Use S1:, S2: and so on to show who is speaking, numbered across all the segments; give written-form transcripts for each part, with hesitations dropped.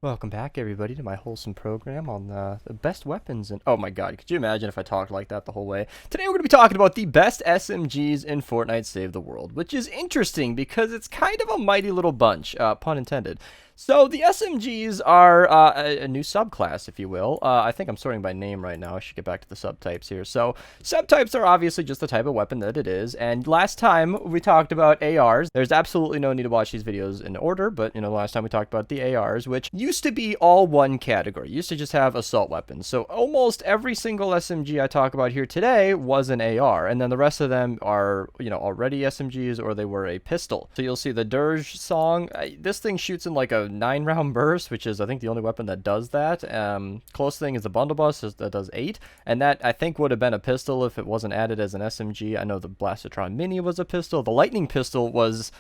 S1: Welcome back, everybody, to my wholesome program on the best weapons. And oh my god, could you imagine if I talked like that the whole way? Today we're going to be talking about the best SMGs in Fortnite Save the World, which is interesting because it's kind of a mighty little bunch, pun intended. So the SMGs are a new subclass, if you will. I think I'm sorting by name right now. I should get back to the subtypes here. So subtypes are obviously just the type of weapon that it is. And last time we talked about ARs. There's absolutely no need to watch these videos in order, but last time we talked about the ARs, which used to be all one category. Used to just have assault weapons. So almost every single SMG I talk about here today was an AR, and then the rest of them are already SMGs or they were a pistol. So you'll see the Dirge song. This thing shoots in like a 9-round burst, which is I think the only weapon that does that. Close thing is the bundle bus that does 8, and that I think would have been a pistol if it wasn't added as an SMG. I know the Tron Mini was a pistol. The Lightning pistol was,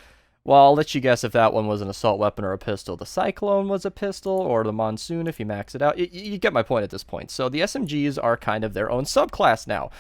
S1: well, I'll let you guess if that one was an assault weapon or a pistol. The Cyclone was a pistol, or the Monsoon if you max it out. You get my point at this point. So the SMGs are kind of their own subclass now.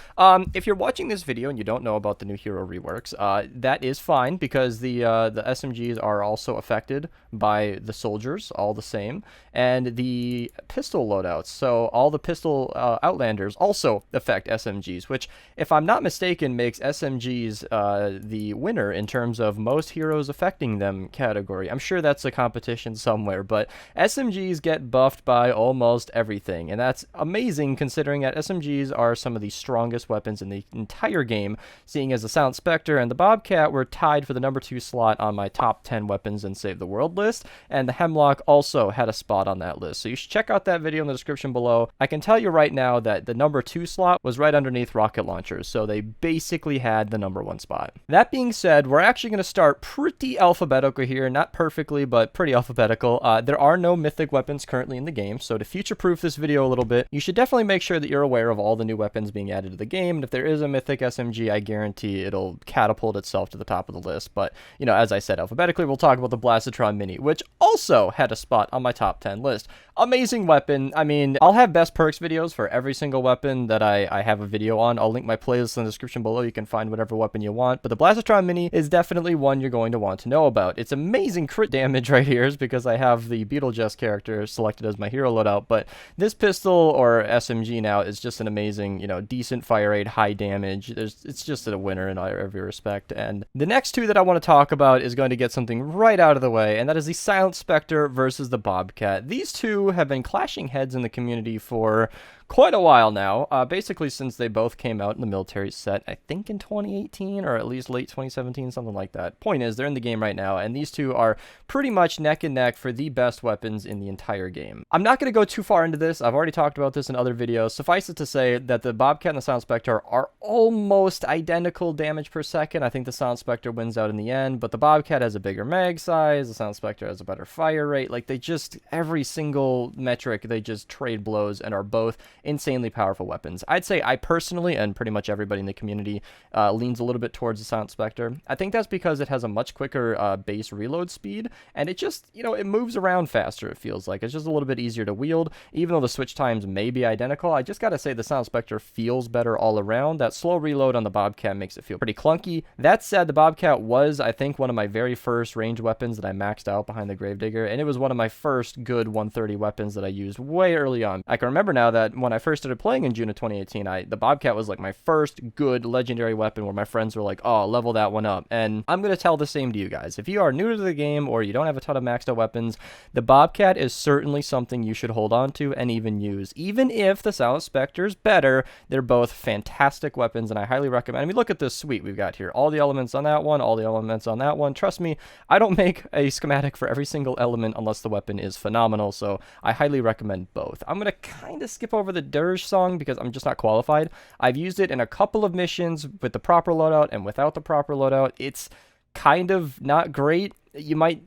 S1: If you're watching this video and you don't know about the new hero reworks, that is fine because the SMGs are also affected by the soldiers, all the same, and the pistol loadouts. So all the pistol Outlanders also affect SMGs, which, if I'm not mistaken, makes SMGs the winner in terms of most heroes affecting them category. I'm sure that's a competition somewhere, but SMGs get buffed by almost everything, and that's amazing considering that SMGs are some of the strongest weapons in the entire game, seeing as the Silent Spectre and the Bobcat were tied for the number 2 slot on my top 10 weapons in Save the World list, and the Hemlock also had a spot on that list. So you should check out that video in the description below. I can tell you right now that the number 2 slot was right underneath rocket launchers, so they basically had the number 1 spot. That being said, we're actually going to start pretty alphabetical here, not perfectly, but pretty alphabetical. There are no mythic weapons currently in the game, so to future-proof this video a little bit, you should definitely make sure that you're aware of all the new weapons being added to the game, and if there is a mythic SMG, I guarantee it'll catapult itself to the top of the list. But, as I said, alphabetically, we'll talk about the Tron Mini, which also had a spot on my top 10 list. Amazing weapon. I mean, I'll have best perks videos for every single weapon that I have a video on. I'll link my playlist in the description below. You can find whatever weapon you want, but the Tron Mini is definitely one you're going to want to know about. It's amazing crit damage right here is because I have the Beetlejuice character selected as my hero loadout, but this pistol or SMG now is just an amazing, decent fire rate, high damage. It's just a winner in every respect. And the next two that I want to talk about is going to get something right out of the way, and that is the Silent Spectre versus the Bobcat. These two have been clashing heads in the community for quite a while now, basically since they both came out in the military set, I think in 2018 or at least late 2017, something like that. Point is, they're in the game right now, and these two are pretty much neck and neck for the best weapons in the entire game. I'm not going to go too far into this. I've already talked about this in other videos. Suffice it to say that the Bobcat and the Silent Spectre are almost identical damage per second. I think the Silent Spectre wins out in the end, but the Bobcat has a bigger mag size, the Silent Spectre has a better fire rate. Like, they just, every single metric, they just trade blows and are both insanely powerful weapons. I'd say I personally, and pretty much everybody in the community, leans a little bit towards the Silent Spectre. I think that's because it has a much quicker base reload speed, and it just, it moves around faster, it feels like. It's just a little bit easier to wield, even though the switch times may be identical. I just gotta say the Silent Spectre feels better all around. That slow reload on the Bobcat makes it feel pretty clunky. That said, the Bobcat was, I think, one of my very first range weapons that I maxed out behind the Gravedigger, and it was one of my first good 130 weapons that I used way early on. I can remember now that when I first started playing in June of 2018, the Bobcat was like my first good legendary weapon where my friends were like, oh, level that one up. And I'm going to tell the same to you guys. If you are new to the game or you don't have a ton of maxed out weapons, the Bobcat is certainly something you should hold on to and even use. Even if the Silent Spectre is better, they're both fantastic weapons, and I highly recommend. I mean, look at this suite we've got here. All the elements on that one, all the elements on that one. Trust me, I don't make a schematic for every single element unless the weapon is phenomenal, so I highly recommend both. I'm going to kind of skip over the Dirge song because I'm just not qualified. I've used it in a couple of missions with the proper loadout and without the proper loadout. It's kind of not great. You might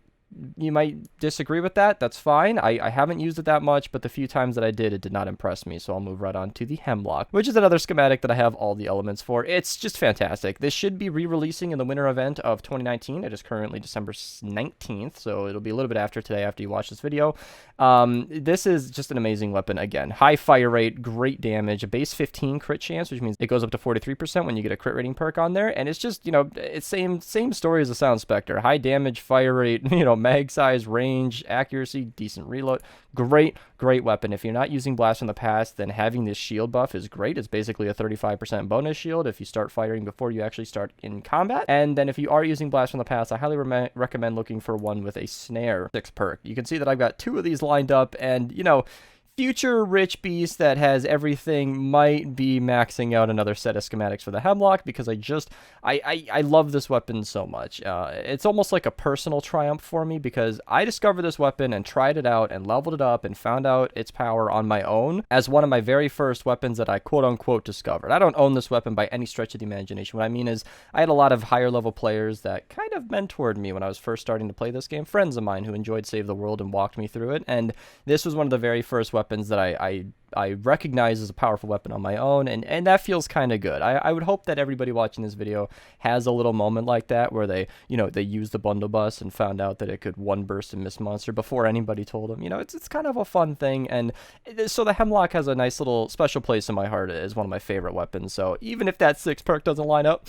S1: disagree with that. That's fine. I haven't used it that much, but the few times that I did, it did not impress me. So I'll move right on to the Hemlock, which is another schematic that I have all the elements for. It's just fantastic. This should be re-releasing in the winter event of 2019. It is currently December 19th, so it'll be a little bit after today after you watch this video. This is just an amazing weapon. Again, high fire rate, great damage, a base 15 crit chance, which means it goes up to 43% when you get a crit rating perk on there. And it's just, it's same story as the Silent Spectre. High damage, fire rate, mag size, range, accuracy, decent reload. Great weapon. If you're not using Blast from the Past, then having this shield buff is great. It's basically a 35% bonus shield if you start firing before you actually start in combat. And then if you are using Blast from the Past, I highly recommend looking for one with a Snare 6 perk. You can see that I've got 2 of these lined up, and future rich beast that has everything might be maxing out another set of schematics for the Hemlock, because I love this weapon so much. It's almost like a personal triumph for me, because I discovered this weapon and tried it out and leveled it up and found out its power on my own as one of my very first weapons that I quote-unquote discovered. I don't own this weapon by any stretch of the imagination. What I mean is I had a lot of higher level players that kind of mentored me when I was first starting to play this game, friends of mine who enjoyed Save the World and walked me through it, and this was one of the very first weapons that I recognize as a powerful weapon on my own, and that feels kind of good. I would hope that everybody watching this video has a little moment like that where they use the bundle bus and found out that it could one burst and miss monster before anybody told them. It's kind of a fun thing, and so the Hemlock has a nice little special place in my heart as one of my favorite weapons. So even if that 6 perk doesn't line up,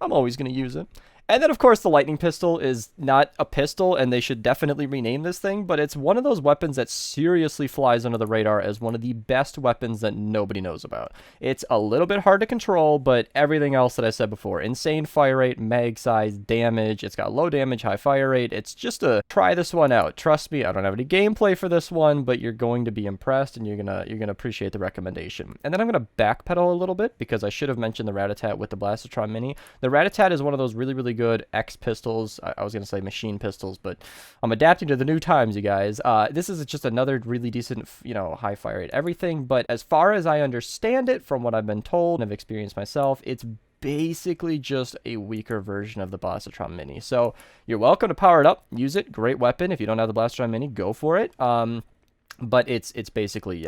S1: I'm always going to use it. And then, of course, the lightning pistol is not a pistol, and they should definitely rename this thing, but it's one of those weapons that seriously flies under the radar as one of the best weapons that nobody knows about. It's a little bit hard to control, but everything else that I said before, insane fire rate, mag size, damage, it's got low damage, high fire rate. It's just a try this one out. Trust me, I don't have any gameplay for this one, but you're going to be impressed, and you're gonna appreciate the recommendation. And then I'm gonna backpedal a little bit, because I should have mentioned the Ratatat with the Tron Mini. The Ratatat is one of those really good X pistols. I was going to say machine pistols, but I'm adapting to the new times, you guys. This is just another really decent, high fire rate, everything. But as far as I understand it, from what I've been told and have experienced myself, it's basically just a weaker version of the Tron Mini. So you're welcome to power it up, use it. Great weapon. If you don't have the Tron Mini, go for it. But it's basically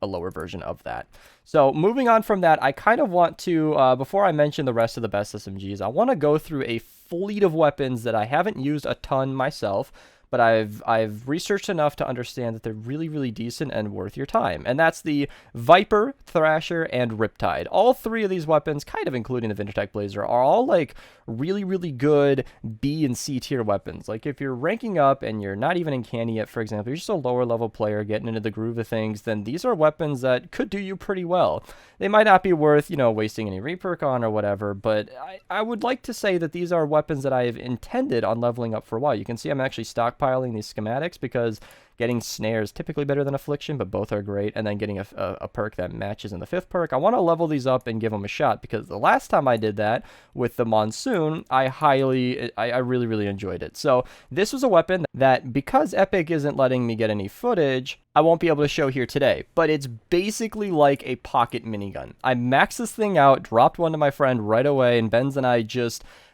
S1: a lower version of that. So moving on from that, I kind of want to, before I mention the rest of the best SMGs, I want to go through a fleet of weapons that I haven't used a ton myself, but I've researched enough to understand that they're really decent and worth your time. And that's the Viper, Thrasher, and Riptide. All 3 of these weapons, kind of including the Vintertech Blazer, are all like really good B and C tier weapons. Like if you're ranking up and you're not even in candy yet, for example, you're just a lower level player getting into the groove of things, then these are weapons that could do you pretty well. They might not be worth, wasting any reperk on or whatever, but I would like to say that these are weapons that I have intended on leveling up for a while. You can see I'm actually stockpiling these schematics because getting Snare is typically better than Affliction, but both are great. And then getting a perk that matches in the 5th perk. I want to level these up and give them a shot, because the last time I did that with the Monsoon, I really enjoyed it. So this was a weapon that, because Epic isn't letting me get any footage, I won't be able to show here today, but it's basically like a pocket minigun. I maxed this thing out, dropped one to my friend right away, and Benz and I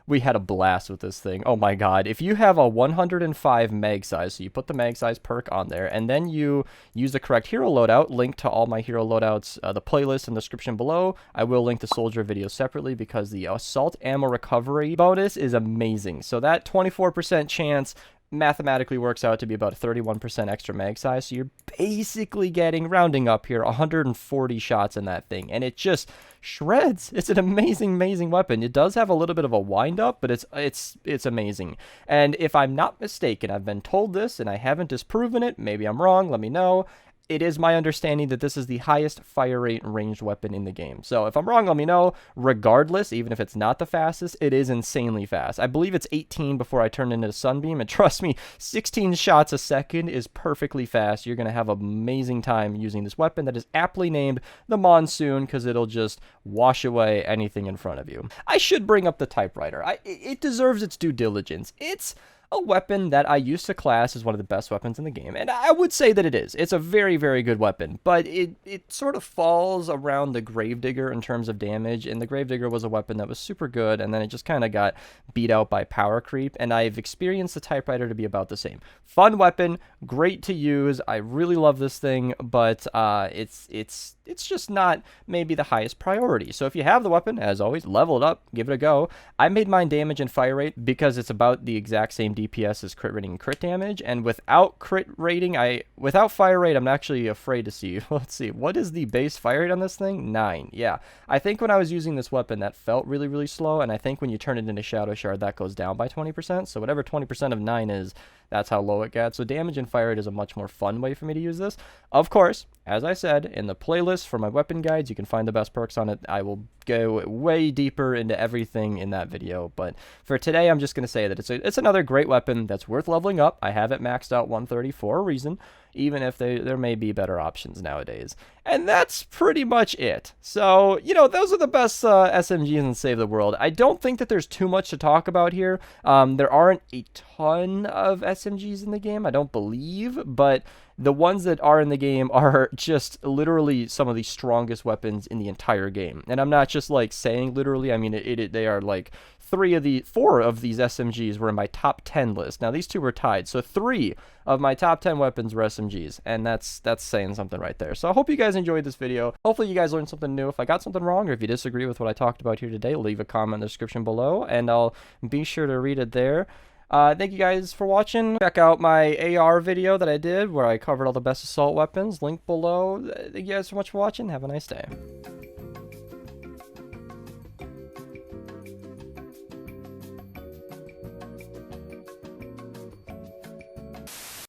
S1: we had a blast with this thing. Oh my god. If you have a 105 mag size, so you put the mag size perk on there, and then you use the correct hero loadout, link to all my hero loadouts, the playlist in the description below. I will link the soldier video separately, because the assault ammo recovery bonus is amazing. So that 24% chance mathematically works out to be about a 31% extra mag size, so you're basically getting, rounding up here, 140 shots in that thing, and it just shreds. It's an amazing weapon. It does have a little bit of a wind up, but it's amazing. And if I'm not mistaken, I've been told this and I haven't disproven it, maybe I'm wrong, let me know. It is my understanding that this is the highest fire rate ranged weapon in the game. So if I'm wrong, let me know. Regardless, even if it's not the fastest, it is insanely fast. I believe it's 18 before I turn into Sunbeam, and trust me, 16 shots a second is perfectly fast. You're going to have an amazing time using this weapon that is aptly named the Monsoon, because it'll just wash away anything in front of you. I should bring up the Typewriter. It deserves its due diligence. It's a weapon that I used to class as one of the best weapons in the game, and I would say that it is. It's a very good weapon, but it sort of falls around the Gravedigger in terms of damage, and the Gravedigger was a weapon that was super good, and then it just kind of got beat out by power creep, and I've experienced the Typewriter to be about the same. Fun weapon, great to use, I really love this thing, but it's it's just not maybe the highest priority. So if you have the weapon, as always, level it up, give it a go. I made mine damage and fire rate because it's about the exact same DPS as crit rating and crit damage, and without crit rating, without fire rate, I'm actually afraid to see. Let's see, what is the base fire rate on this thing? 9. Yeah, I think when I was using this weapon, that felt really, really slow, and I think when you turn it into Shadow Shard, that goes down by 20%, so whatever 20% of 9 is, that's how low it gets. So damage and fire rate is a much more fun way for me to use this. Of course, as I said, in the playlist for my weapon guides, you can find the best perks on it. I will go way deeper into everything in that video, but for today, I'm just going to say that it's another great weapon that's worth leveling up. I have it maxed out 130 for a reason, even if there may be better options nowadays. And that's pretty much it. So, you know, those are the best SMGs in Save the World. I don't think that there's too much to talk about here. There aren't a ton of SMGs in the game, I don't believe, but the ones that are in the game are just literally some of the strongest weapons in the entire game. And I'm not just like saying literally, I mean, they are like 4 of these SMGs were in my top 10 list. Now these two were tied, so 3 of my top 10 weapons were SMGs, and that's saying something right there. So I hope you guys enjoyed this video. Hopefully you guys learned something new. If I got something wrong, or if you disagree with what I talked about here today, leave a comment in the description below, and I'll be sure to read it there. Thank you guys for watching. Check out my AR video that I did where I covered all the best assault weapons. Link below. Thank you guys so much for watching. Have a nice day.